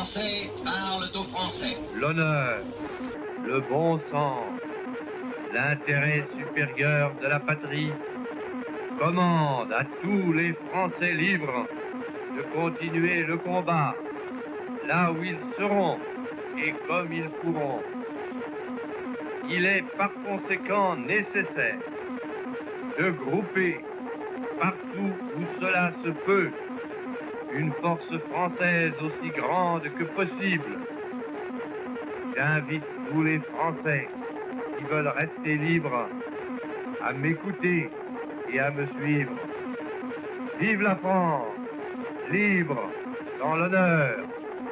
Français parlent aux Français. L'honneur, le bon sens, l'intérêt supérieur de la patrie commandent à tous les Français libres de continuer le combat là où ils seront et comme ils pourront. Il est par conséquent nécessaire de grouper partout où cela se peut une force française aussi grande que possible. J'invite tous les Français qui veulent rester libres à m'écouter et à me suivre. Vive la France, libre dans l'honneur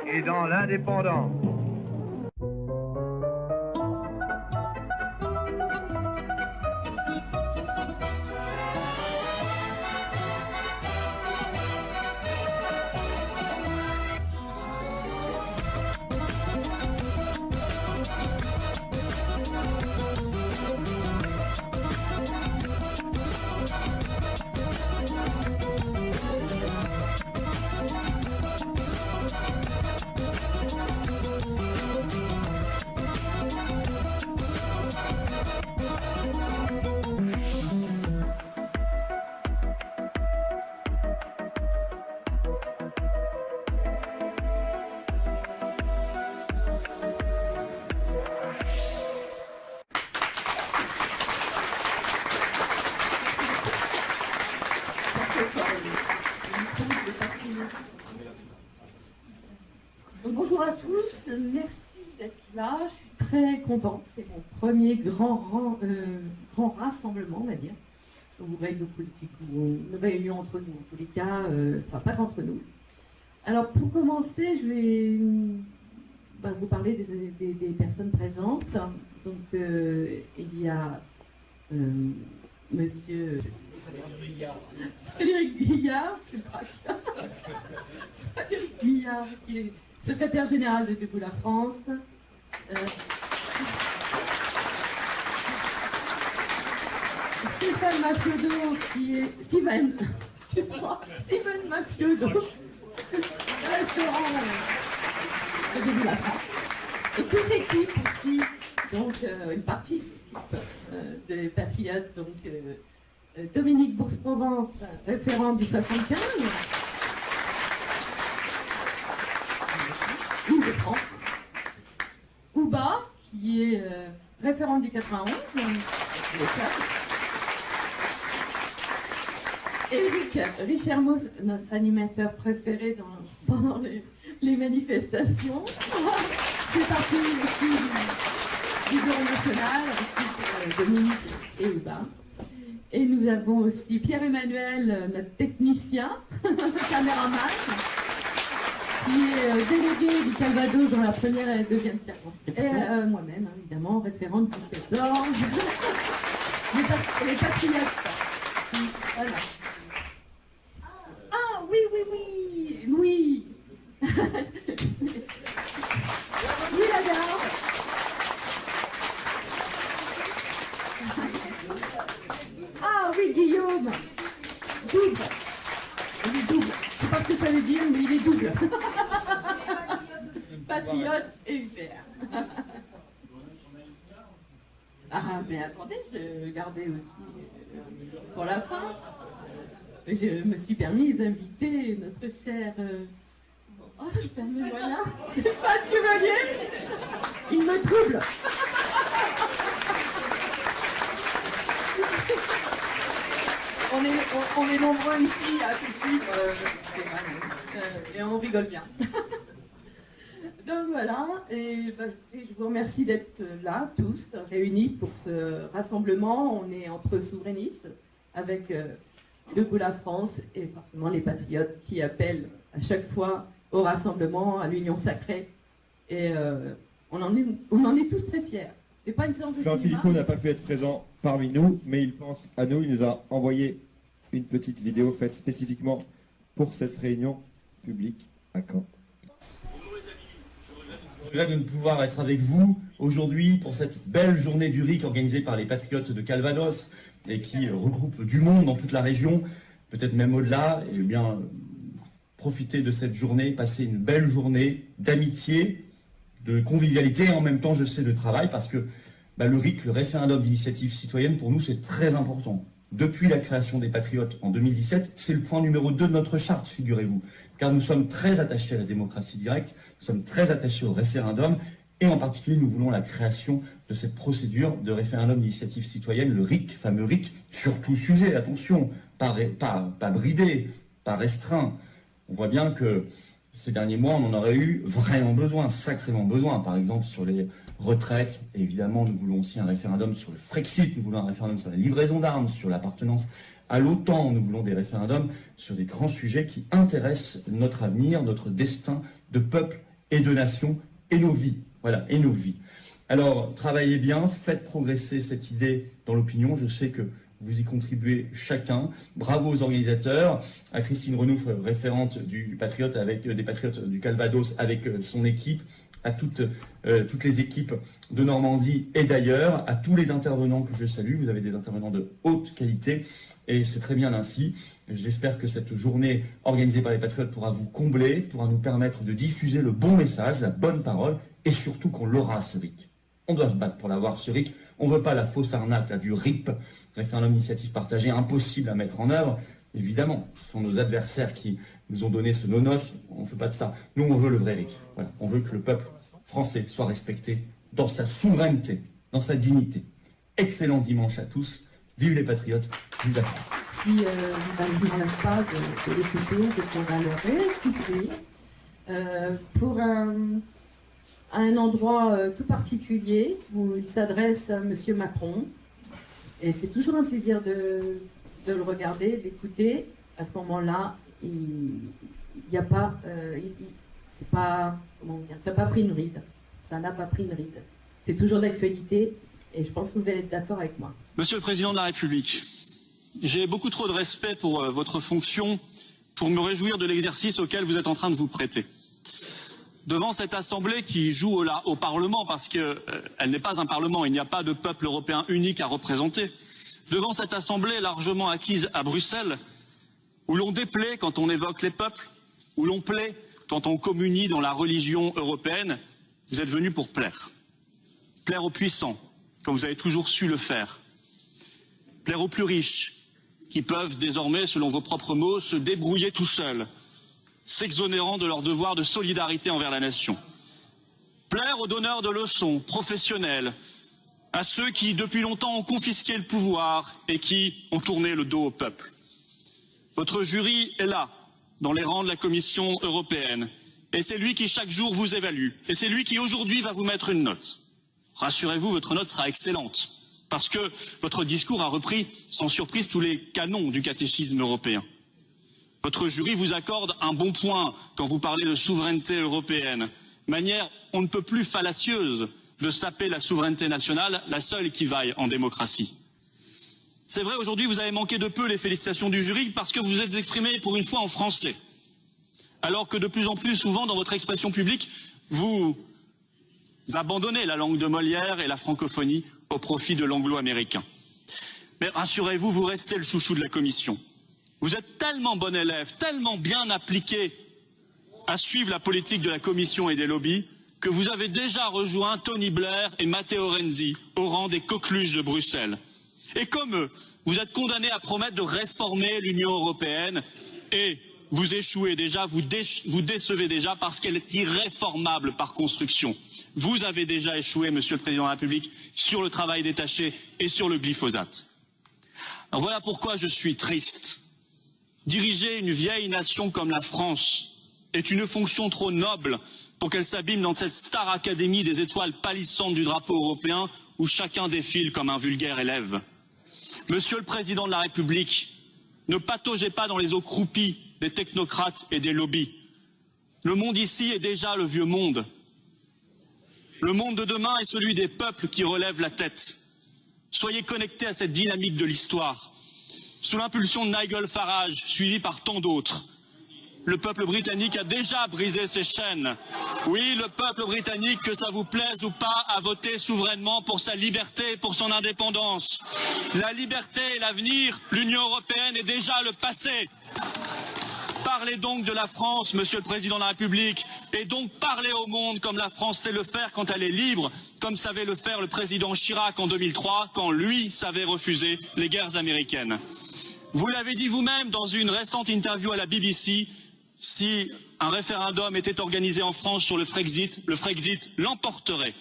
et dans l'indépendance. Donc, bonjour à tous, merci d'être là, je suis très contente, c'est mon premier grand rassemblement, on va dire, ou règles politiques, ou une réunion entre nous, en tous les cas, enfin pas qu'entre nous. Alors pour commencer, je vais vous parler des personnes présentes. Donc il y a monsieur Frédéric Guillard, Frédéric Guillard, qui est secrétaire général de Debout la France. Stéphane Mafiodo, qui est Steven Mafiodo, restaurant de Debout la France. Et toute l'équipe aussi, donc une partie des patriotes, donc Dominique Bourse-Provence, référente du 75. Ouba, qui est référente du 91. Éric Richermos, notre animateur préféré pendant les manifestations. C'est parti aussi du Bureau national, ensuite Dominique et Ouba. Et nous avons aussi Pierre-Emmanuel, notre technicien, caméraman, qui est délégué du Calvados dans la première et la deuxième circonscription. Et moi-même, évidemment, référente du 14. les patriotes. Voilà. Ah oui. Louis Lagarde. Ah oui, Guillaume. Double. Il est double. Je sais pas ce que ça veut dire, mais il est double. Patriote et UPR. Ah, mais attendez, je gardais aussi pour la fin. Je me suis permise d'inviter notre cher... Oh, je perds mes moyens. Stéphane Chevalier. Il me trouble. On est nombreux ici à te suivre, et on rigole bien. Donc voilà, et je vous remercie d'être là, tous, réunis pour ce rassemblement. On est entre souverainistes, avec Debout la France, et forcément les patriotes qui appellent à chaque fois au rassemblement, à l'union sacrée. Et on en est tous très fiers. C'est pas une séance de Florent Philippot n'a pas pu être présent parmi nous, mais il pense à nous. Il nous a envoyé une petite vidéo faite spécifiquement pour cette réunion publique à Caen. Je regrette de ne pouvoir être avec vous aujourd'hui pour cette belle journée du RIC organisée par les Patriotes de Calvados et qui regroupe du monde dans toute la région, peut-être même au-delà. Et bien, profiter de cette journée, passer une belle journée d'amitié, de convivialité et en même temps, je sais, de travail, parce que le RIC, le référendum d'initiative citoyenne, pour nous, c'est très important. Depuis la création des Patriotes en 2017, c'est le point numéro 2 de notre charte, figurez-vous. Car nous sommes très attachés à la démocratie directe, nous sommes très attachés au référendum, et en particulier, nous voulons la création de cette procédure de référendum d'initiative citoyenne, le RIC, fameux RIC, sur tout sujet, attention, pas bridé, pas restreint. On voit bien que ces derniers mois, on en aurait eu vraiment besoin, sacrément besoin, par exemple sur les retraites. Et évidemment, nous voulons aussi un référendum sur le Frexit, nous voulons un référendum sur la livraison d'armes, sur l'appartenance à l'OTAN, nous voulons des référendums sur des grands sujets qui intéressent notre avenir, notre destin de peuple et de nation et nos vies. Voilà, et nos vies. Alors, travaillez bien, faites progresser cette idée dans l'opinion. Je sais que vous y contribuez chacun. Bravo aux organisateurs, à Christine Renouf, référente des Patriotes du Calvados, avec son équipe, à toutes les équipes de Normandie et d'ailleurs, à tous les intervenants que je salue. Vous avez des intervenants de haute qualité et c'est très bien ainsi. J'espère que cette journée organisée par les Patriotes pourra vous combler, pourra nous permettre de diffuser le bon message, la bonne parole et surtout qu'on l'aura, ce RIC. On doit se battre pour l'avoir, ce RIC. On ne veut pas la fausse arnaque là, du RIP, référendum d'initiative partagée, impossible à mettre en œuvre. Évidemment, ce sont nos adversaires qui nous ont donné ce nonos. On ne fait pas de ça. Nous, on veut le vrai RIC. Voilà. On veut que le peuple français soit respecté dans sa souveraineté, dans sa dignité. Excellent dimanche à tous. Vive les Patriotes, vive la France. Puis, je ne vous laisse pas de l'écouter, de pouvoir le réécouter pour un endroit tout particulier où il s'adresse à M. Macron. Et c'est toujours un plaisir de le regarder, d'écouter. À ce moment-là, il n'y a pas, ça n'a pas pris une ride. Ça n'a pas pris une ride. C'est toujours d'actualité et je pense que vous allez être d'accord avec moi. Monsieur le Président de la République, j'ai beaucoup trop de respect pour votre fonction pour me réjouir de l'exercice auquel vous êtes en train de vous prêter. Devant cette Assemblée qui joue au Parlement parce qu'elle n'est pas un Parlement, il n'y a pas de peuple européen unique à représenter. Devant cette Assemblée largement acquise à Bruxelles, où l'on déplaît quand on évoque les peuples, où l'on plaît quand on communie dans la religion européenne, vous êtes venus pour plaire. Plaire aux puissants, comme vous avez toujours su le faire. Plaire aux plus riches, qui peuvent désormais, selon vos propres mots, se débrouiller tout seuls, s'exonérant de leur devoir de solidarité envers la nation. Plaire aux donneurs de leçons professionnels, à ceux qui, depuis longtemps, ont confisqué le pouvoir et qui ont tourné le dos au peuple. Votre jury est là, dans les rangs de la Commission européenne, et c'est lui qui, chaque jour, vous évalue, et c'est lui qui, aujourd'hui, va vous mettre une note. Rassurez-vous, votre note sera excellente, parce que votre discours a repris, sans surprise, tous les canons du catéchisme européen. Votre jury vous accorde un bon point quand vous parlez de souveraineté européenne, manière on ne peut plus fallacieuse de saper la souveraineté nationale, la seule qui vaille en démocratie. C'est vrai, aujourd'hui vous avez manqué de peu les félicitations du jury parce que vous vous êtes exprimé pour une fois en français, alors que de plus en plus souvent dans votre expression publique, vous abandonnez la langue de Molière et la francophonie au profit de l'anglo-américain. Mais rassurez-vous, vous restez le chouchou de la Commission. Vous êtes tellement bon élève, tellement bien appliqué à suivre la politique de la Commission et des lobbies, que vous avez déjà rejoint Tony Blair et Matteo Renzi au rang des coqueluches de Bruxelles. Et comme eux, vous êtes condamnés à promettre de réformer l'Union européenne et vous échouez déjà, vous décevez déjà parce qu'elle est irréformable par construction. Vous avez déjà échoué, Monsieur le Président de la République, sur le travail détaché et sur le glyphosate. Alors voilà pourquoi je suis triste. Diriger une vieille nation comme la France est une fonction trop noble pour qu'elle s'abîme dans cette star académie des étoiles pâlissantes du drapeau européen où chacun défile comme un vulgaire élève. Monsieur le Président de la République, ne pataugez pas dans les eaux croupies des technocrates et des lobbies. Le monde ici est déjà le vieux monde. Le monde de demain est celui des peuples qui relèvent la tête. Soyez connectés à cette dynamique de l'histoire. Sous l'impulsion de Nigel Farage, suivi par tant d'autres, le peuple britannique a déjà brisé ses chaînes. Oui, le peuple britannique, que ça vous plaise ou pas, a voté souverainement pour sa liberté et pour son indépendance. La liberté et l'avenir, l'Union européenne est déjà le passé. Parlez donc de la France, Monsieur le Président de la République, et donc parlez au monde comme la France sait le faire quand elle est libre, comme savait le faire le président Chirac en 2003, quand lui savait refuser les guerres américaines. Vous l'avez dit vous-même dans une récente interview à la BBC, si un référendum était organisé en France sur le Frexit l'emporterait.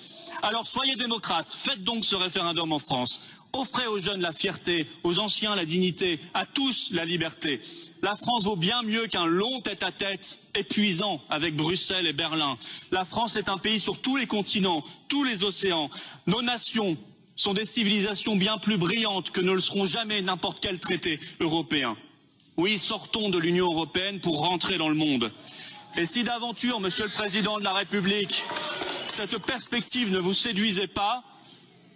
Alors soyez démocrates, faites donc ce référendum en France. Offrez aux jeunes la fierté, aux anciens la dignité, à tous la liberté. La France vaut bien mieux qu'un long tête-à-tête épuisant avec Bruxelles et Berlin. La France est un pays sur tous les continents, tous les océans. Nos nations sont des civilisations bien plus brillantes que ne le seront jamais n'importe quel traité européen. Oui, sortons de l'Union européenne pour rentrer dans le monde. Et si d'aventure, Monsieur le Président de la République, cette perspective ne vous séduisait pas,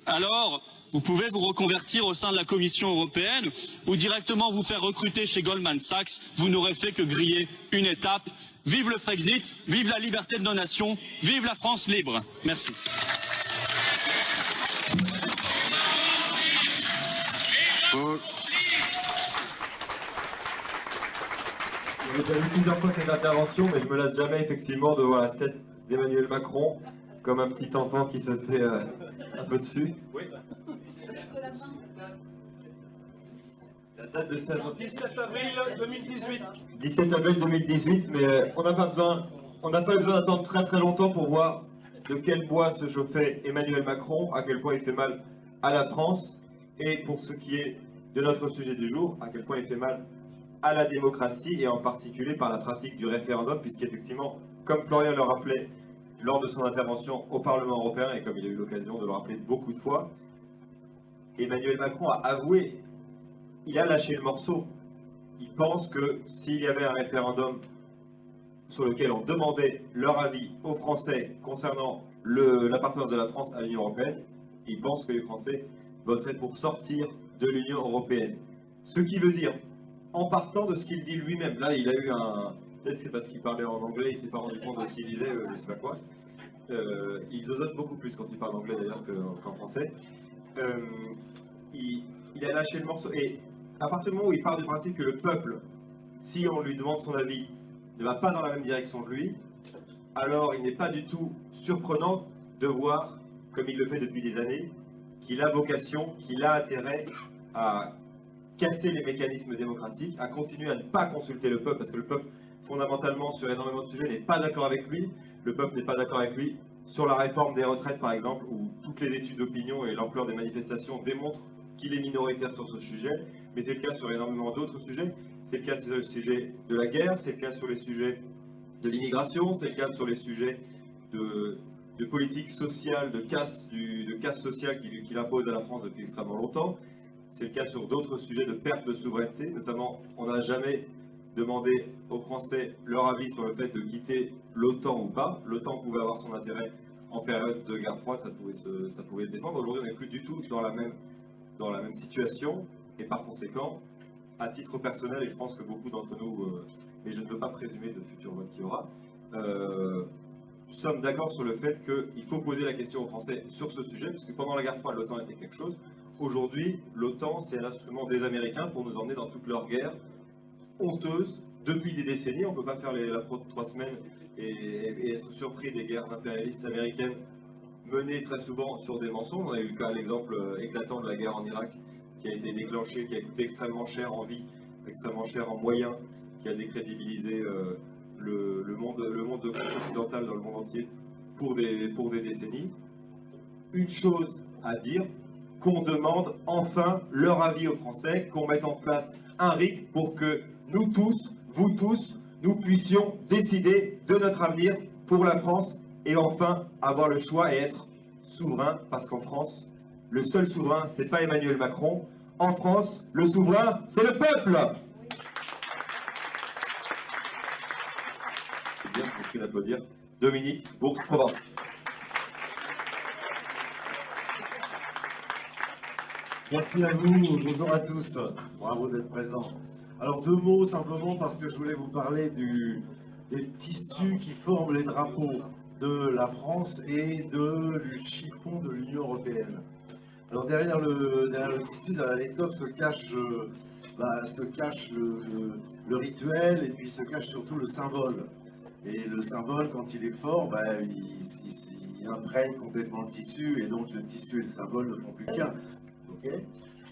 alors vous pouvez vous reconvertir au sein de la Commission européenne ou directement vous faire recruter chez Goldman Sachs. Vous n'aurez fait que griller une étape. Vive le Frexit, vive la liberté de nos nations, vive la France libre. Merci. J'ai déjà vu plusieurs fois cette intervention, mais je me lasse jamais effectivement de voir la tête d'Emmanuel Macron comme un petit enfant qui se fait un peu dessus. Oui. La date de cette... 17 avril 2018. 17 avril 2018, mais on n'a pas besoin d'attendre très très longtemps pour voir de quel bois se chauffait Emmanuel Macron, à quel point il fait mal à la France, et pour ce qui est de notre sujet du jour, à quel point il fait mal à la démocratie, et en particulier par la pratique du référendum, puisqu'effectivement, comme Florian le rappelait lors de son intervention au Parlement européen, et comme il a eu l'occasion de le rappeler beaucoup de fois, Emmanuel Macron a avoué, il a lâché le morceau. Il pense que s'il y avait un référendum sur lequel on demandait leur avis aux Français concernant l'appartenance de la France à l'Union européenne, il pense que les Français voteraient pour sortir de l'Union européenne. Ce qui veut dire, en partant de ce qu'il dit lui-même, là il a eu un... Peut-être c'est parce qu'il parlait en anglais, il ne s'est pas rendu compte de ce qu'il disait, je ne sais pas quoi. Il zozote beaucoup plus quand il parle anglais d'ailleurs qu'en français. Il a lâché le morceau. Et à partir du moment où il part du principe que le peuple, si on lui demande son avis, ne va pas dans la même direction que lui, alors il n'est pas du tout surprenant de voir, comme il le fait depuis des années, qu'il a vocation, qu'il a intérêt à casser les mécanismes démocratiques, à continuer à ne pas consulter le peuple, parce que le peuple, fondamentalement, sur énormément de sujets, n'est pas d'accord avec lui. Le peuple n'est pas d'accord avec lui sur la réforme des retraites, par exemple, où toutes les études d'opinion et l'ampleur des manifestations démontrent qu'il est minoritaire sur ce sujet, mais c'est le cas sur énormément d'autres sujets. C'est le cas sur le sujet de la guerre, c'est le cas sur les sujets de l'immigration, c'est le cas sur les sujets de politique sociale, de casse sociale qu'il impose à la France depuis extrêmement longtemps. C'est le cas sur d'autres sujets de perte de souveraineté, notamment on n'a jamais demandé aux Français leur avis sur le fait de quitter l'OTAN ou pas. L'OTAN pouvait avoir son intérêt en période de guerre froide, ça pouvait se défendre. Aujourd'hui on n'est plus du tout dans la même situation, et par conséquent, à titre personnel, et je pense que beaucoup d'entre nous, mais je ne veux pas présumer de futurs votes qu'il y aura, nous sommes d'accord sur le fait qu'il faut poser la question aux Français sur ce sujet, parce que pendant la guerre froide, l'OTAN était quelque chose. Aujourd'hui, l'OTAN, c'est l'instrument des Américains pour nous emmener dans toute leur guerre honteuse depuis des décennies. On ne peut pas faire la fraude de 3 semaines et être surpris des guerres impérialistes américaines menées très souvent sur des mensonges. On a eu l'exemple éclatant de la guerre en Irak, qui a été déclenchée, qui a coûté extrêmement cher en vie, extrêmement cher en moyens, qui a décrédibilisé le monde occidental dans le monde entier pour des décennies. Une chose à dire, qu'on demande enfin leur avis aux Français, qu'on mette en place un RIC pour que nous tous, vous tous, nous puissions décider de notre avenir pour la France et enfin avoir le choix et être souverain, parce qu'en France, le seul souverain, c'est pas Emmanuel Macron. En France, le souverain, c'est le peuple. C'est bien, je vous prie d'applaudir. Dominique Bourse-Provence. Merci à vous, bonjour à tous, bravo d'être présents. Alors 2 mots simplement parce que je voulais vous parler des tissus qui forment les drapeaux de la France et du chiffon de l'Union européenne. Alors derrière le tissu, derrière l'étoffe se cache se cache le rituel et puis se cache surtout le symbole. Et le symbole, quand il est fort, il imprègne complètement le tissu et donc le tissu et le symbole ne font plus qu'un. Okay,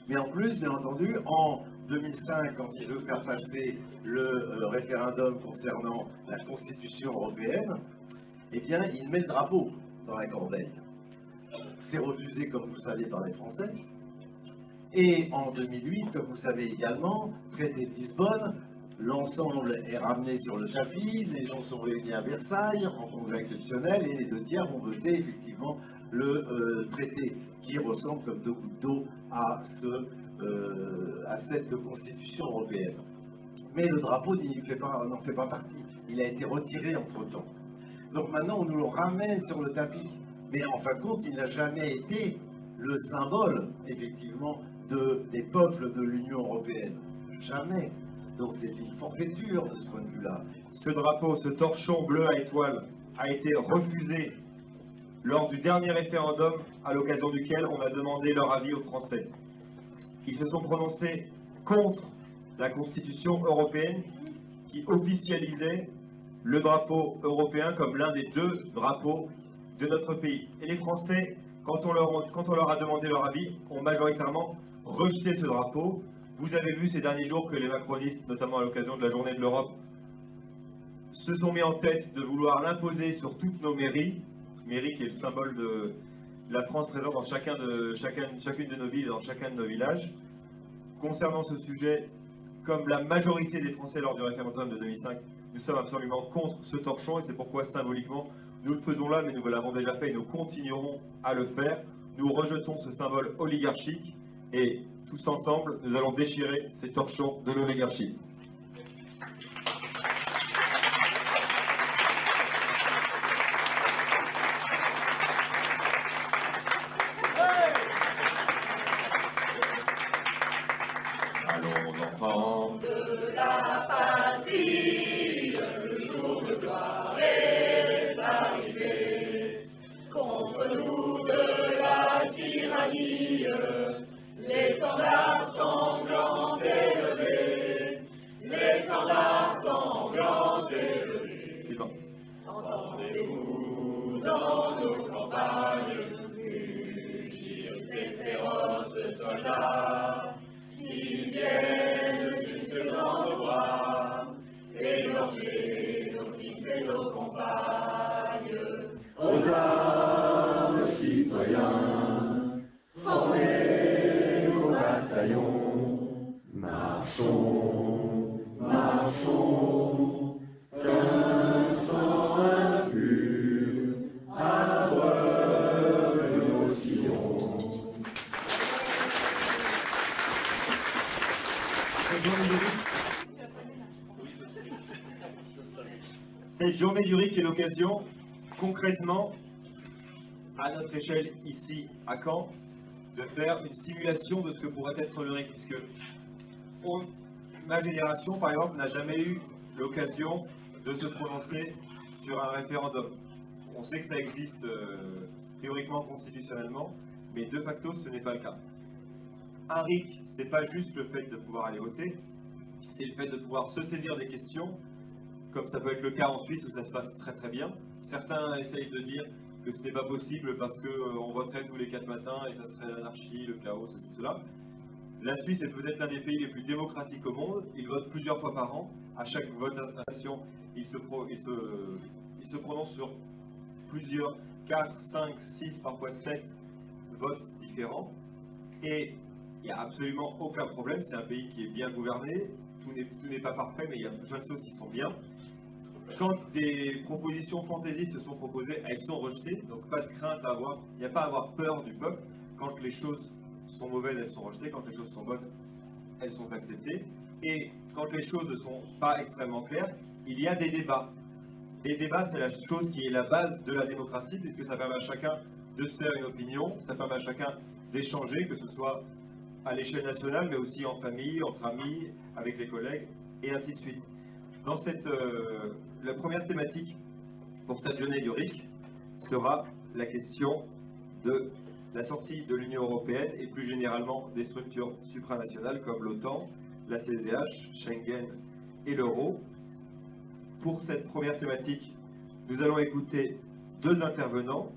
mais en plus, bien entendu, en 2005, quand il veut faire passer le référendum concernant la Constitution européenne, eh bien, il met le drapeau dans la corbeille. C'est refusé, comme vous le savez, par les Français. Et en 2008, comme vous savez également, traité de Lisbonne, l'ensemble est ramené sur le tapis, les gens sont réunis à Versailles en congrès exceptionnel et les 2/3 ont voté effectivement le traité qui ressemble comme 2 gouttes d'eau à cette constitution européenne. Mais le drapeau n'en fait pas partie. Il a été retiré entre-temps. Donc maintenant, on nous le ramène sur le tapis. Mais en fin de compte, il n'a jamais été le symbole, effectivement, des peuples de l'Union européenne. Jamais. Donc c'est une forfaiture de ce point de vue-là. Ce drapeau, ce torchon bleu à étoile, a été refusé lors du dernier référendum à l'occasion duquel on a demandé leur avis aux Français. Ils se sont prononcés contre la Constitution européenne qui officialisait le drapeau européen comme l'un des 2 drapeaux de notre pays. Et les Français, quand on leur a demandé leur avis, ont majoritairement rejeté ce drapeau. Vous avez vu ces derniers jours que les macronistes, notamment à l'occasion de la Journée de l'Europe, se sont mis en tête de vouloir l'imposer sur toutes nos mairies, mairie qui est le symbole de la France présente dans chacune de nos villes et dans chacun de nos villages. Concernant ce sujet, comme la majorité des Français lors du référendum de 2005, nous sommes absolument contre ce torchon et c'est pourquoi symboliquement nous le faisons là, mais nous l'avons déjà fait et nous continuerons à le faire. Nous rejetons ce symbole oligarchique et tous ensemble, nous allons déchirer ces torchons de l'oligarchie. Allons enfants De la patrie, le jour de gloire est arrivé. Contre nous de la tyrannie, l'étendard sanglant élevé, l'étendard sanglant élevé. Sylvain. Entendez-vous dans nos campagnes mugir ces féroces soldats qui viennent jusque dans nos bras, égorger nos fils et nos compagnes. Aux armes, citoyens, formez nos bataillons, marchons, marchons, qu'un sang impur abreuve nos sillons. Cette journée du RIC est l'occasion, concrètement, à notre échelle ici à Caen, de faire une simulation de ce que pourrait être le RIC, puisque ma génération, par exemple, n'a jamais eu l'occasion de se prononcer sur un référendum. On sait que ça existe théoriquement, constitutionnellement, mais de facto, ce n'est pas le cas. Un RIC, c'est pas juste le fait de pouvoir aller voter, c'est le fait de pouvoir se saisir des questions, comme ça peut être le cas en Suisse où ça se passe très très bien. Certains essayent de dire que ce n'est pas possible parce qu'on voterait tous les 4 matins et ça serait l'anarchie, le chaos, ceci, cela. La Suisse est peut-être l'un des pays les plus démocratiques au monde. Ils votent plusieurs fois par an. À chaque votation, ils se prononcent sur plusieurs, 4, 5, 6, parfois 7 votes différents. Et il n'y a absolument aucun problème. C'est un pays qui est bien gouverné. Tout n'est pas parfait, mais il y a plein de choses qui sont bien. Quand des propositions fantaisistes se sont proposées, elles sont rejetées, donc pas de crainte à avoir, il n'y a pas à avoir peur du peuple. Quand les choses sont mauvaises, elles sont rejetées, quand les choses sont bonnes, elles sont acceptées. Et quand les choses ne sont pas extrêmement claires, il y a des débats. Des débats, c'est la chose qui est la base de la démocratie, puisque ça permet à chacun de se faire une opinion, ça permet à chacun d'échanger, que ce soit à l'échelle nationale, mais aussi en famille, entre amis, avec les collègues, et ainsi de suite. Dans la première thématique pour cette journée du RIC sera la question de la sortie de l'Union européenne et plus généralement des structures supranationales comme l'OTAN, la CEDH, Schengen et l'euro. Pour cette première thématique, nous allons écouter deux intervenants,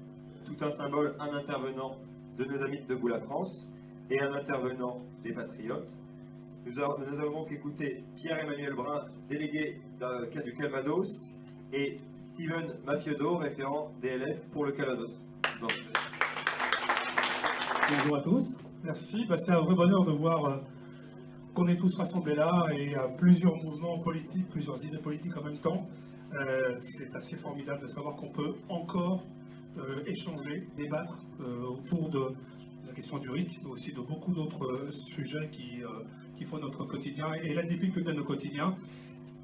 tout un symbole, un intervenant de nos amis de Debout la France et un intervenant des Patriotes. Nous allons donc écouter Pierre-Emmanuel Brun, délégué du Calvados, et Steven Mafiodo, référent DLF pour le Calvados. Bon. Bonjour à tous, merci. C'est un vrai bonheur de voir qu'on est tous rassemblés là et plusieurs mouvements politiques, plusieurs idées politiques en même temps. C'est assez formidable de savoir qu'on peut encore échanger, débattre autour de la question du RIC, mais aussi de beaucoup d'autres sujets qui font notre quotidien et la difficulté de nos quotidiens.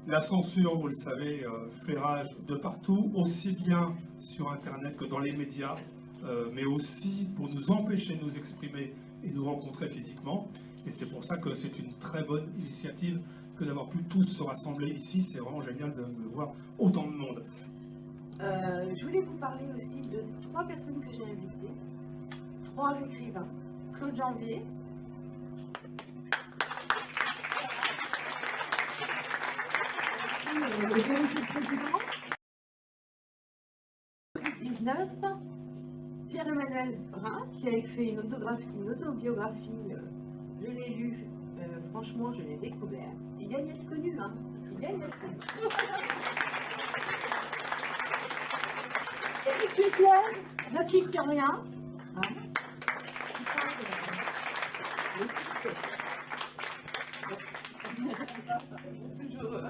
La censure, vous le savez, fait rage de partout, aussi bien sur Internet que dans les médias, mais aussi pour nous empêcher de nous exprimer et nous rencontrer physiquement. Et c'est pour ça que c'est une très bonne initiative que d'avoir pu tous se rassembler ici. C'est vraiment génial de voir autant de monde. Je voulais vous parler aussi de 3 personnes que j'ai invitées, 3 écrivains. Claude Janvier, le président, 19, Pierre-Emmanuel Brun, qui a écrit une autobiographie, je l'ai lu, franchement, je l'ai découvert. Il gagne à être connu, hein. Il gagne à être connu. Éric Leclerc, notre historien, hein, qui parle toujours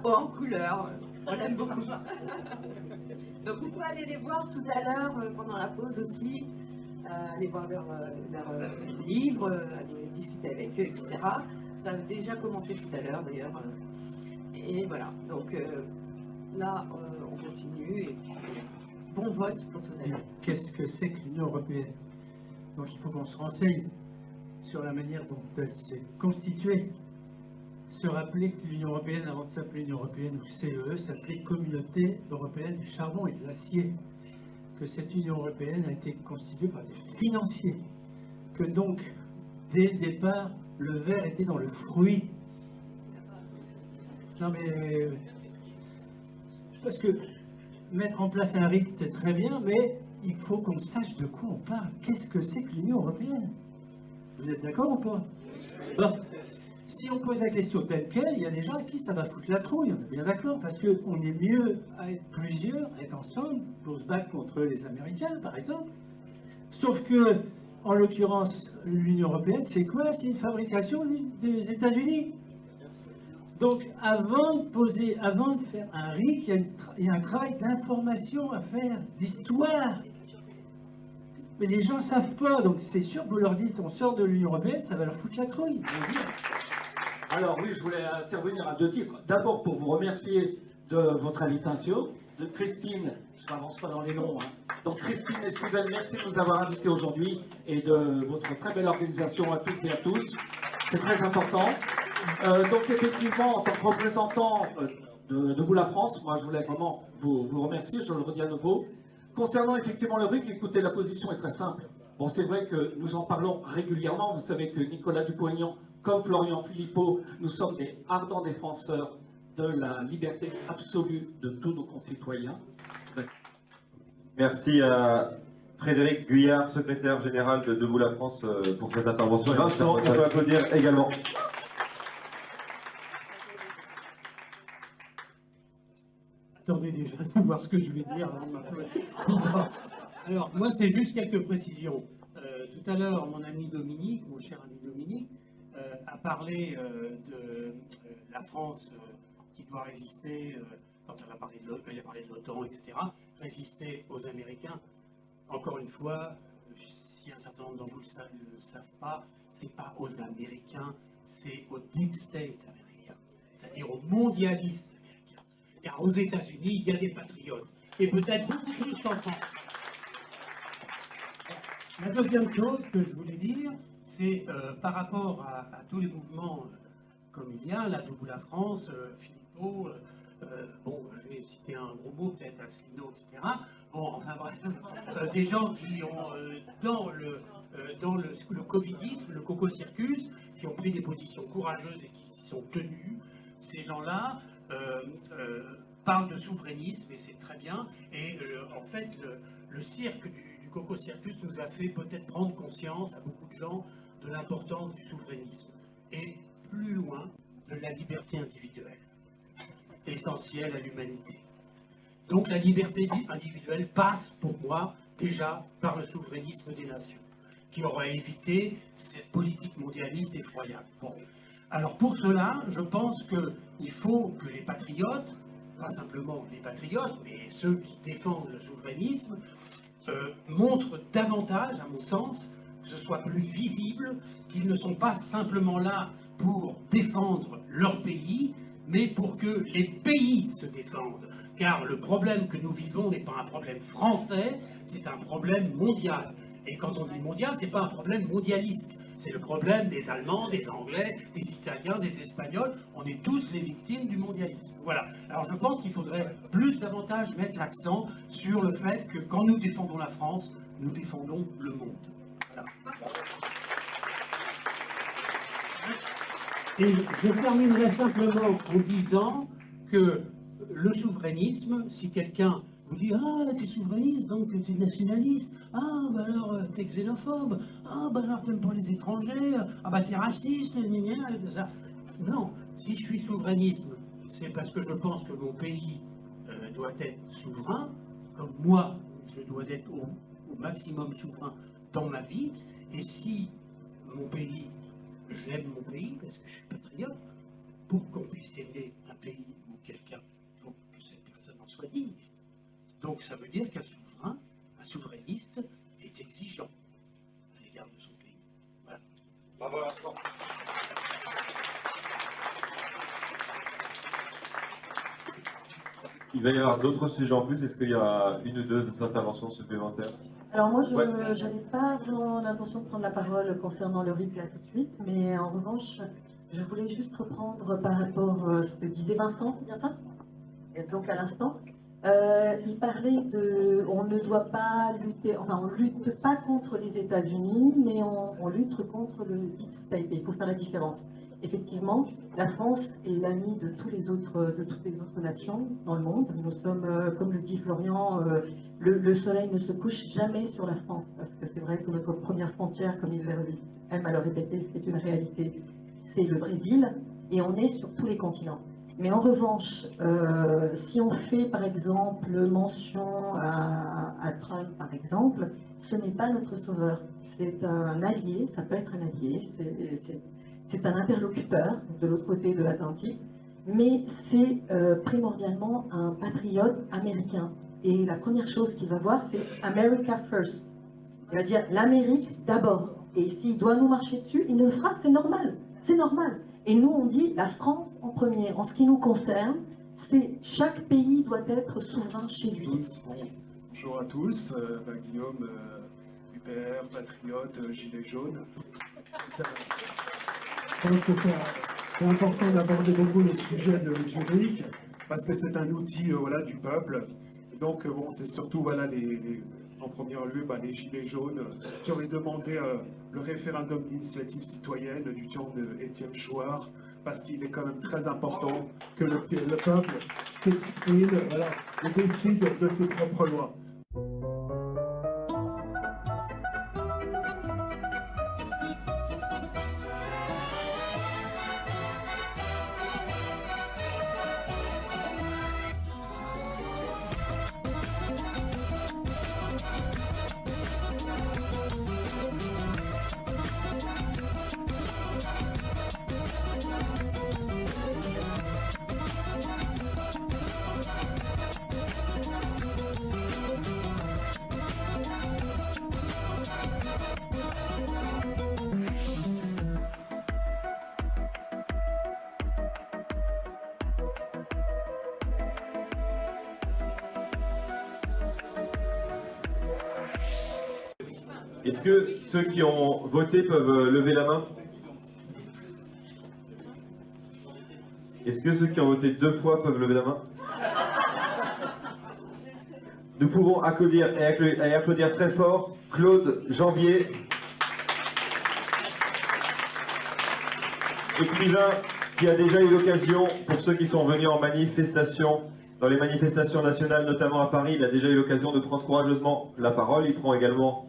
en couleur, on l'aime beaucoup. Donc vous pouvez aller les voir tout à l'heure pendant la pause aussi, aller voir leurs livres, aller discuter avec eux, etc. Ça a déjà commencé tout à l'heure d'ailleurs. Et voilà, donc là on continue et puis bon vote pour tout à l'heure. Qu'est-ce que c'est que l'Union européenne? Donc il faut qu'on se renseigne sur la manière dont elle s'est constituée. Se rappeler que l'Union européenne, avant de s'appeler Union européenne ou CEE, s'appelait Communauté européenne du charbon et de l'acier. Que cette Union européenne a été constituée par des financiers. Que donc, dès le départ, le verre était dans le fruit. Non mais... Parce que mettre en place un RIC, c'est très bien, mais il faut qu'on sache de quoi on parle. Qu'est-ce que c'est que l'Union européenne? Vous êtes d'accord ou pas? Bon. Si on pose la question telle qu'elle, il y a des gens à qui ça va foutre la trouille, on est bien d'accord, parce qu'on est mieux à être plusieurs, à être ensemble, pour se battre contre les Américains, par exemple. Sauf que, en l'occurrence, l'Union européenne, c'est quoi? C'est une fabrication des États-Unis. Donc, avant de faire un RIC, il y a un travail d'information à faire, d'histoire. Mais les gens ne savent pas, donc c'est sûr que vous leur dites on sort de l'Union européenne, ça va leur foutre la trouille. Alors oui, je voulais intervenir à 2 titres. D'abord pour vous remercier de votre invitation. De Christine, je n'avance pas dans les noms. Hein. Donc Christine et Steven, merci de nous avoir invités aujourd'hui et de votre très belle organisation à toutes et à tous. C'est très important. Donc effectivement, en tant que représentant de Debout la France, moi je voulais vraiment vous remercier, je le redis à nouveau. Concernant effectivement le RIC, écoutez, la position est très simple. Bon, c'est vrai que nous en parlons régulièrement. Vous savez que Nicolas Dupont-Aignan, comme Florian Philippot, nous sommes des ardents défenseurs de la liberté absolue de tous nos concitoyens. Merci à Frédéric Guyard, secrétaire général de Debout la France, pour cette intervention. Vincent, on peut applaudir également. Attendez déjà à savoir ce que je vais dire avant de m'applaudir. Alors, moi, c'est juste quelques précisions. Tout à l'heure, mon ami Dominique, mon cher ami Dominique, a parlé de la France qui doit résister, quand il a parlé de l'OTAN, etc., résister aux Américains. Encore une fois, si un certain nombre d'entre vous ne le savent pas, c'est pas aux Américains, c'est au deep state américain, c'est-à-dire aux mondialistes. Car aux États-Unis, il y a des patriotes, et peut-être beaucoup plus qu'en France. La deuxième chose que je voulais dire, c'est par rapport à tous les mouvements comme il y a, là, Debout la France, Philippot, bon, je vais citer un gros mot, peut-être Asselineau, etc. Bon, enfin bref, des gens qui ont, dans le covidisme, le coco-circus, qui ont pris des positions courageuses et qui s'y sont tenus. Ces gens-là parlent de souverainisme, et c'est très bien. Et en fait, le cirque du Coco Circus nous a fait peut-être prendre conscience à beaucoup de gens de l'importance du souverainisme. Et plus loin, de la liberté individuelle, essentielle à l'humanité. Donc la liberté individuelle passe pour moi déjà par le souverainisme des nations, qui aurait évité cette politique mondialiste effroyable. Bon. Alors pour cela, je pense qu'il faut que les patriotes, pas simplement les patriotes, mais ceux qui défendent le souverainisme, montrent davantage, à mon sens, que ce soit plus visible, qu'ils ne sont pas simplement là pour défendre leur pays, mais pour que les pays se défendent. Car le problème que nous vivons n'est pas un problème français, c'est un problème mondial. Et quand on dit mondial, ce n'est pas un problème mondialiste. C'est le problème des Allemands, des Anglais, des Italiens, des Espagnols. On est tous les victimes du mondialisme. Voilà. Alors je pense qu'il faudrait davantage mettre l'accent sur le fait que quand nous défendons la France, nous défendons le monde. Voilà. Et je terminerai simplement en disant que le souverainisme, si quelqu'un vous dit « Ah, t'es souverainiste, donc t'es nationaliste. Ah, bah alors t'es xénophobe. Ah, bah alors t'aimes pas les étrangers. Ah, bah t'es raciste. » ça. Non, si je suis souverainiste, c'est parce que je pense que mon pays doit être souverain, comme moi, je dois être au maximum souverain dans ma vie. Et si mon pays, j'aime mon pays parce que je suis patriote, pour qu'on puisse aimer un pays ou quelqu'un, il faut que cette personne en soit digne. Donc ça veut dire qu'un souverain, un souverainiste, est exigeant à l'égard de son pays. Voilà. Bravo Vincent. Il va y avoir d'autres sujets en plus. Est-ce qu'il y a une ou deux interventions supplémentaires? Alors moi, je n'avais pas vraiment l'intention de prendre la parole concernant le RIC là tout de suite, mais en revanche, je voulais juste reprendre par rapport à ce que disait Vincent, c'est bien ça? Et donc à l'instant, il parlait de, on ne doit pas lutter, enfin on lutte pas contre les États-Unis, mais on lutte contre le deep state. Et il faut faire la différence. Effectivement, la France est l'amie de toutes les autres nations dans le monde. Nous sommes, comme le dit Florian, le soleil ne se couche jamais sur la France, parce que c'est vrai que notre première frontière, comme il aime à le répéter, c'est une réalité, c'est le Brésil, et on est sur tous les continents. Mais en revanche, si on fait par exemple mention à Trump, par exemple, ce n'est pas notre sauveur. C'est un allié, ça peut être un allié, c'est un interlocuteur de l'autre côté de l'Atlantique, mais c'est primordialement un patriote américain. Et la première chose qu'il va voir, c'est America First. Il va dire l'Amérique d'abord. Et s'il doit nous marcher dessus, il le fera, c'est normal. C'est normal. Et nous, on dit la France en premier. En ce qui nous concerne, c'est chaque pays doit être souverain chez lui. Bonjour à tous, Guillaume, UPR, Patriote, Gilets jaunes. Je pense que c'est important d'aborder beaucoup le sujet du RIC, parce que c'est un outil voilà, du peuple. Et donc, bon, c'est surtout voilà, en premier lieu les Gilets jaunes qui auraient demandé le référendum d'initiative citoyenne du temps d'Étienne Chouard, parce qu'il est quand même très important que le peuple s'exprime voilà, et décide de ses propres lois. Est-ce que ceux qui ont voté peuvent lever la main? Est-ce que ceux qui ont voté 2 fois peuvent lever la main? Nous pouvons applaudir et applaudir très fort Claude Janvier, écrivain qui a déjà eu l'occasion, pour ceux qui sont venus en manifestation, dans les manifestations nationales, notamment à Paris, il a déjà eu l'occasion de prendre courageusement la parole. Il prend également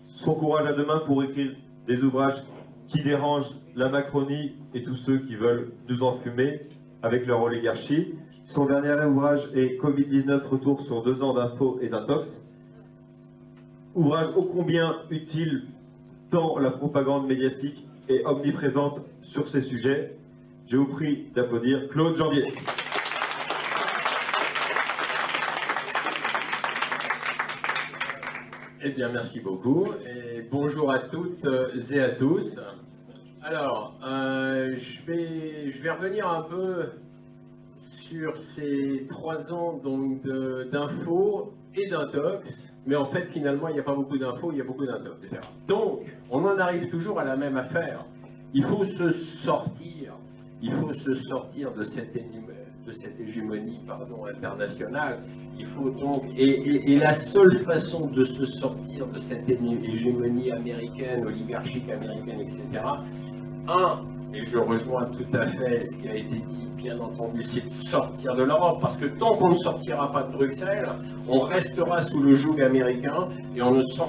son courage à deux mains pour écrire des ouvrages qui dérangent la Macronie et tous ceux qui veulent nous enfumer avec leur oligarchie. Son dernier ouvrage est Covid-19, retour sur 2 ans d'infos et d'intox. Ouvrage ô combien utile tant la propagande médiatique est omniprésente sur ces sujets. Je vous prie d'applaudir Claude Jambier. Eh bien, merci beaucoup et bonjour à toutes et à tous. Alors, je vais revenir un peu sur ces 3 ans donc d'infos et d'intox, mais en fait, finalement, il n'y a pas beaucoup d'infos, il y a beaucoup d'intox. Donc, on en arrive toujours à la même affaire. Il faut se sortir de cette hégémonie internationale. Il faut donc, et la seule façon de se sortir de cette hégémonie américaine, oligarchique américaine, etc., et je rejoins tout à fait ce qui a été dit, bien entendu, c'est de sortir de l'Europe, parce que tant qu'on ne sortira pas de Bruxelles, on restera sous le joug américain et on ne s'en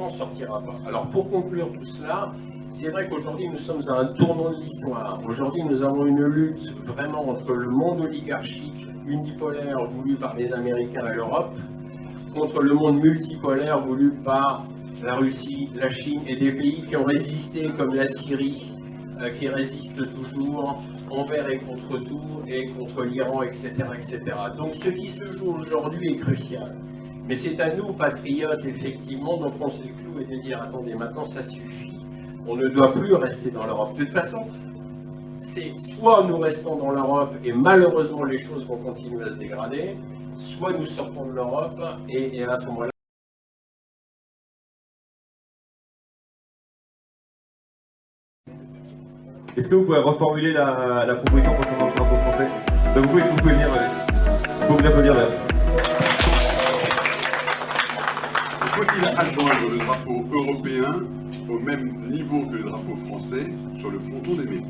sortira pas. Alors pour conclure tout cela, c'est vrai qu'aujourd'hui nous sommes à un tournant de l'histoire. Aujourd'hui nous avons une lutte vraiment entre le monde oligarchique unipolaire voulu par les Américains et l'Europe, contre le monde multipolaire voulu par la Russie, la Chine et des pays qui ont résisté comme la Syrie, qui résistent toujours envers et contre tout, et contre l'Iran, etc., etc. Donc ce qui se joue aujourd'hui est crucial. Mais c'est à nous, patriotes, effectivement, d'enfoncer le clou et de dire, attendez, maintenant ça suffit. On ne doit plus rester dans l'Europe. De toute façon, c'est soit nous restons dans l'Europe et malheureusement les choses vont continuer à se dégrader, soit nous sortons de l'Europe et à ce moment-là, Est-ce que vous pouvez reformuler la proposition concernant le drapeau français? Donc vous pouvez venir, vous pouvez applaudir là. Faut-il adjoindre le drapeau européen au même niveau que le drapeau français sur le fronton des mairies?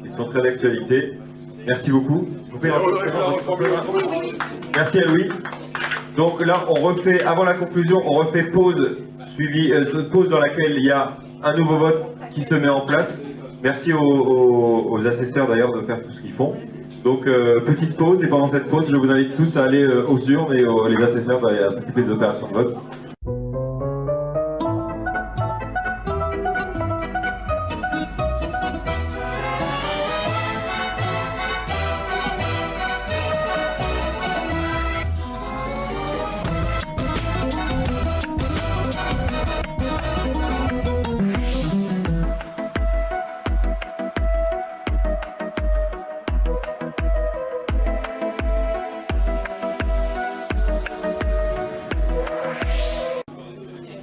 Question très d'actualité. Merci beaucoup. Merci à Louis. Donc là, on refait, avant la conclusion, on refait pause, pause dans laquelle il y a un nouveau vote qui se met en place. Merci aux assesseurs d'ailleurs de faire tout ce qu'ils font. Donc petite pause, et pendant cette pause, je vous invite tous à aller aux urnes et les assesseurs à s'occuper des opérations de vote.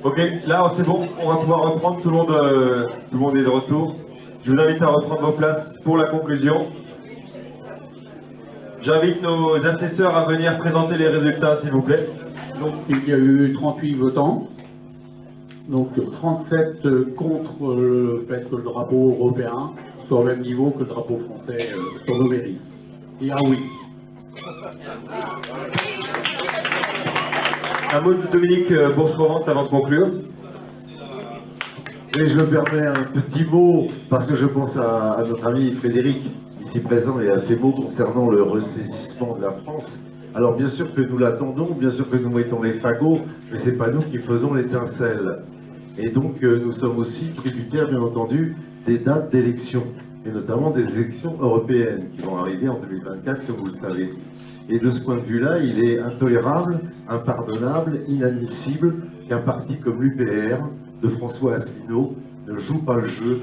Ok, là c'est bon, on va pouvoir reprendre, tout le monde est de retour. Je vous invite à reprendre vos places pour la conclusion. J'invite nos assesseurs à venir présenter les résultats, s'il vous plaît. Donc il y a eu 38 votants, donc 37 contre le fait que le drapeau européen soit au même niveau que le drapeau français sur nos mairies. Et un oui. Un mot de Dominique Bourse-Provence avant de conclure. Et je me permets un petit mot, parce que je pense à notre ami Frédéric, ici présent, et à ses mots concernant le ressaisissement de la France. Alors bien sûr que nous l'attendons, bien sûr que nous mettons les fagots, mais c'est pas nous qui faisons l'étincelle. Et donc nous sommes aussi tributaires, bien entendu, des dates d'élection, et notamment des élections européennes qui vont arriver en 2024, comme vous le savez. Et de ce point de vue-là, il est intolérable, impardonnable, inadmissible qu'un parti comme l'UPR de François Asselineau ne joue pas le jeu,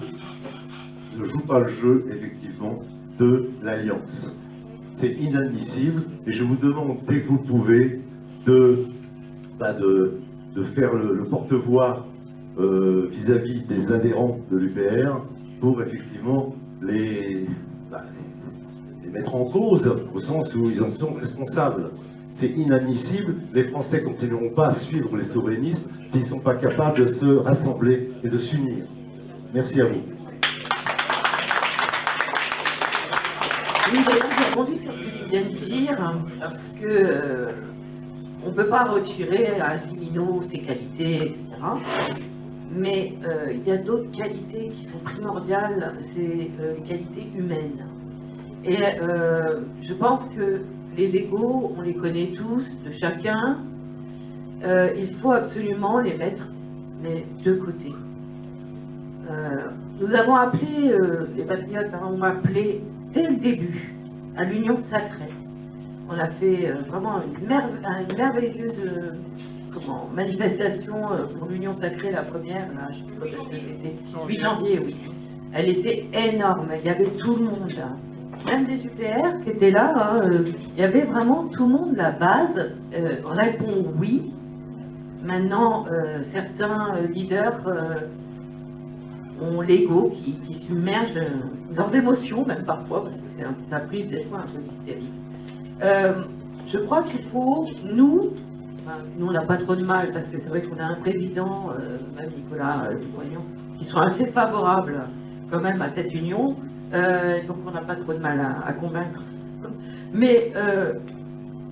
effectivement, de l'Alliance. C'est inadmissible, et je vous demande, dès que vous pouvez, de faire le porte-voix vis-à-vis des adhérents de l'UPR pour effectivement les mettre en cause, au sens où ils en sont responsables. C'est inadmissible, les Français ne continueront pas à suivre les souverainistes s'ils ne sont pas capables de se rassembler et de s'unir. Merci à vous. Oui, d'ailleurs, j'ai répondu sur ce que tu viens de dire, parce que on ne peut pas retirer à Asselineau ses qualités, etc. Mais il y a d'autres qualités qui sont primordiales, c'est les qualités humaines. Et je pense que les égos, on les connaît tous, de chacun. Il faut absolument les mettre les deux côtés. Nous avons appelé, les patriotes ont appelé dès le début à l'union sacrée. On a fait vraiment une merveilleuse manifestation pour l'union sacrée, la première, là, je ne sais pas ce que c'était, 8 janvier, oui. Elle était énorme, il y avait tout le monde, hein. Même des UPR qui étaient là, hein, il y avait vraiment tout le monde, la base répond oui. Maintenant, certains leaders ont l'ego qui submerge leurs émotions, même parfois, parce que ça prise des fois un peu hystérique. Je crois qu'il faut, nous on n'a pas trop de mal, parce que c'est vrai qu'on a un président, même Nicolas Dupont-Aignan, qui sont assez favorables quand même à cette union, donc on n'a pas trop de mal à convaincre. Mais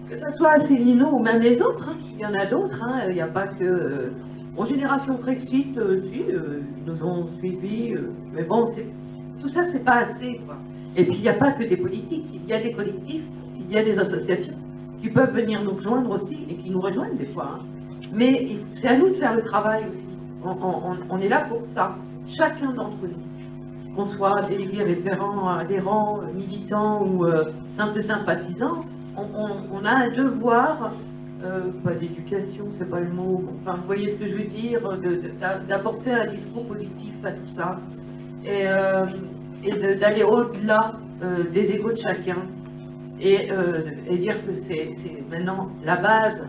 que ce soit Asselineau ou même les autres, hein, il y en a d'autres, hein, il n'y a pas que... en génération Frexit, si, ils nous ont suivis, mais bon, tout ça, c'est pas assez, quoi. Et puis, il n'y a pas que des politiques, il y a des collectifs, il y a des associations qui peuvent venir nous rejoindre aussi, et qui nous rejoignent des fois. Hein. Mais c'est à nous de faire le travail aussi. On est là pour ça, chacun d'entre nous. Qu'on soit délégué référent, adhérent, militant ou simple sympathisant, on a un devoir, pas d'éducation, c'est pas le mot, enfin vous voyez ce que je veux dire, d'apporter un discours positif à tout ça, et d'aller au-delà des égos de chacun, et dire que c'est maintenant la base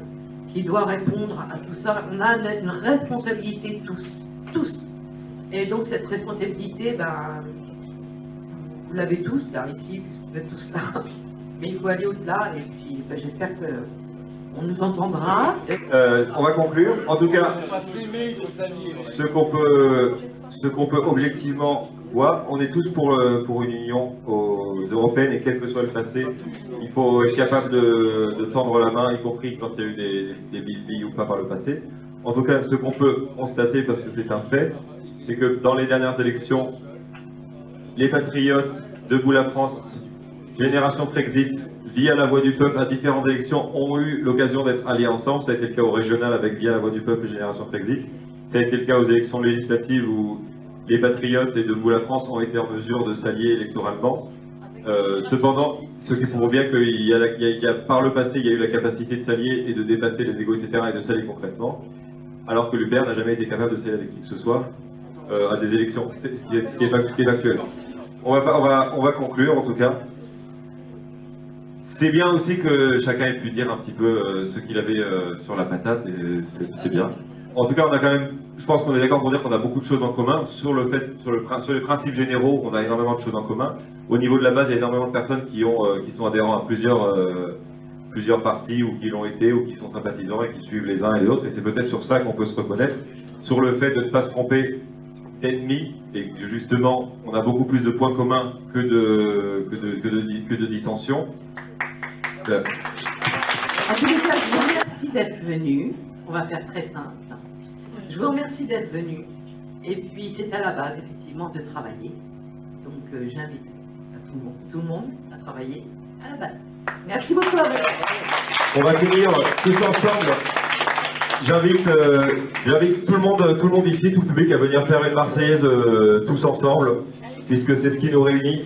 qui doit répondre à tout ça. On a une responsabilité tous. Et donc cette responsabilité, vous l'avez tous là, ici, puisque vous êtes tous là. Mais il faut aller au-delà, et puis j'espère qu'on nous entendra. On va conclure. En tout cas, ce qu'on peut objectivement voir, on est tous pour une union européenne, et quel que soit le passé, il faut être capable de tendre la main, y compris quand il y a eu des bisbilles ou pas par le passé. En tout cas, ce qu'on peut constater, parce que c'est un fait, c'est que dans les dernières élections, les patriotes, Debout la France, Génération Frexit, via la Voix du Peuple, à différentes élections, ont eu l'occasion d'être alliés ensemble. Ça a été le cas au régional avec via la Voix du Peuple et Génération Frexit. Ça a été le cas aux élections législatives où les patriotes et Debout la France ont été en mesure de s'allier électoralement. Cependant, ce qui prouve bien que par le passé, il y a eu la capacité de s'allier et de dépasser les égos, etc., et de s'allier concrètement, alors que l'UPR n'a jamais été capable de s'allier avec qui que ce soit à des élections, ce qui est factuel. On va conclure, en tout cas. C'est bien aussi que chacun ait pu dire un petit peu ce qu'il avait sur la patate, et c'est bien. En tout cas, on a quand même, je pense qu'on est d'accord pour dire qu'on a beaucoup de choses en commun. Sur les principes généraux, on a énormément de choses en commun. Au niveau de la base, il y a énormément de personnes qui sont adhérents à plusieurs partis, ou qui l'ont été, ou qui sont sympathisants et qui suivent les uns et les autres. Et c'est peut-être sur ça qu'on peut se reconnaître, sur le fait de ne pas se tromper d'ennemis, et que justement, on a beaucoup plus de points communs que de dissensions. En tous les cas, je vous remercie d'être venu. On va faire très simple. Je vous remercie d'être venu. Et puis, c'est à la base, effectivement, de travailler. Donc, j'invite tout le monde à travailler à la base. Merci beaucoup à vous. On va finir tous ensemble. J'invite tout le monde ici, tout le public, à venir faire une Marseillaise tous ensemble, puisque c'est ce qui nous réunit.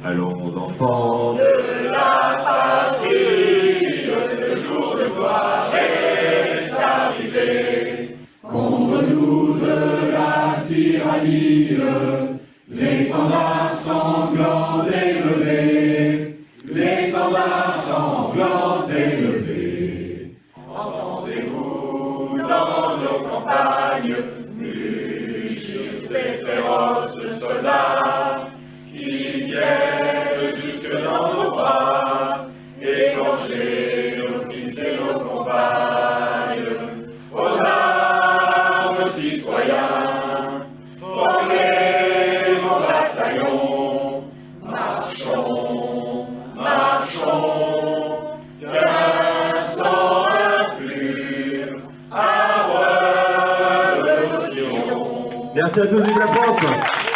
Allons, enfants de la patrie, le jour de gloire est arrivé. Contre nous de la tyrannie, l'étendard sanglant élevé, l'étendard sanglant élevé. Entendez-vous dans nos campagnes mugir ces féroces soldats qui viennent jusque dans nos bras, égorger nos fils et nos compagnes. Aux armes, citoyens, formez vos bataillons, marchons Merci à tous, vive la France.